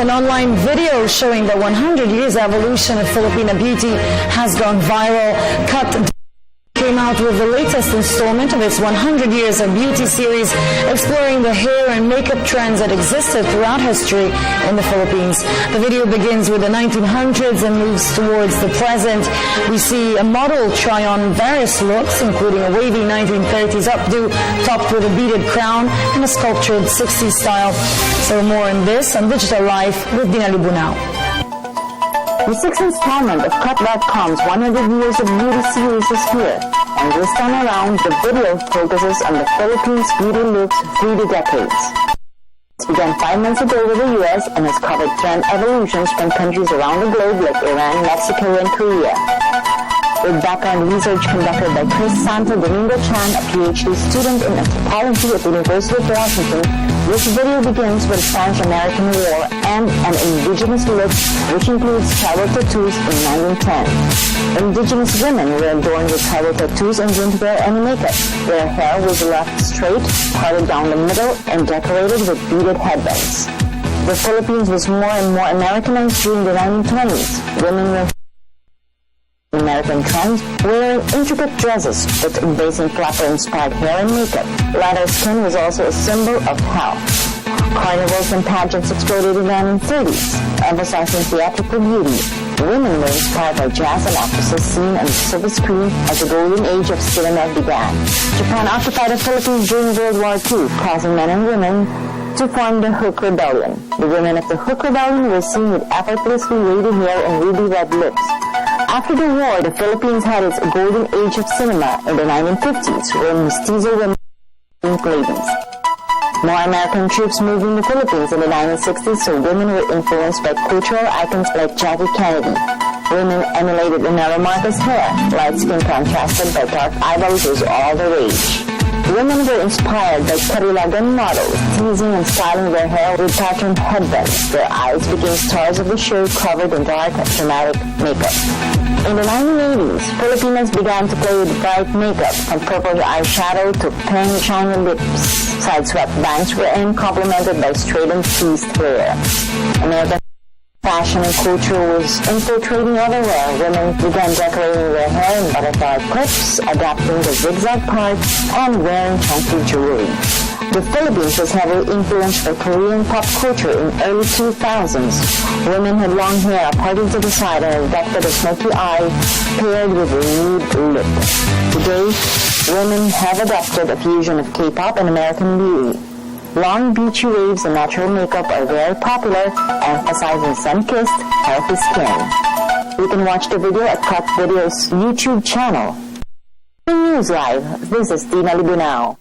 an online video showing the 100 years evolution of Filipina beauty has gone viral. Cut came out with the latest installment of its 100 Years of Beauty series, exploring the hair and makeup trends that existed throughout history in the Philippines. The video begins with the 1900s and moves towards the present. We see a model try on various looks, including a wavy 1930s updo topped with a beaded crown and a sculptured 60s style. So more on this on Digital Life with Dinah Libunao. The sixth installment of Cut.com's 100 Years of Beauty series is here, and this time around, the video focuses on the Philippines' beauty looks through the decades. It began 5 months ago with the U.S. and has covered trend evolutions from countries around the globe like Iran, Mexico, and Korea. With background research conducted by Chris Santo Domingo Chan, a PhD student in anthropology at the University of Washington, this video begins with the Spanish-American War and an indigenous look, which includes tribal tattoos in 1910. Indigenous women were adorned with tribal tattoos and didn't wear any makeup. Their hair was left straight, parted down the middle, and decorated with beaded headbands. The Philippines was more and more Americanized during the 1920s. Women were American trends, wearing intricate dresses but embracing flapper-inspired hair and makeup. Lighter skin was also a symbol of health. Carnivals and pageants exploded in the 1930s, emphasizing theatrical beauty. Women were inspired by jazz and actresses seen on the silver screen as the golden age of cinema began. Japan occupied the Philippines during World War II, causing men and women to form the Hook Rebellion. The women of the Hook Rebellion were seen with effortlessly wavy hair and ruby red lips. After the war, the Philippines had its golden age of cinema in the 1950s, when mestizo women became ladies. More American troops moved in the Philippines in the 1960s, so women were influenced by cultural icons like Jackie Kennedy. Women emulated Inela Marcos' hair. Light skin contrasted by dark eyebrows was all the rage. Women were inspired by Carilagan models, teasing and styling their hair with patterned headbands. Their eyes became stars of the show, covered in dark, dramatic makeup. In the 1980s, Filipinas began to play with bright makeup, from purple eyeshadow to pink shiny lips. Side-swept bangs were complemented by straightened teased hair. American fashion and culture was infiltrating everywhere. Women began decorating their hair in butterfly clips, adapting the zigzag parts, and wearing chunky jewelry. The Philippines was heavily influenced by Korean pop culture in early 2000s. Women had long hair parted to the side and adopted a smoky eye paired with a nude lip. Today, women have adopted a fusion of K-pop and American beauty. Long beachy waves and natural makeup are very popular, emphasizing sun-kissed, healthy skin. You can watch the video at Cut Video's YouTube channel. In NewsLife, this is Dinah Libunao.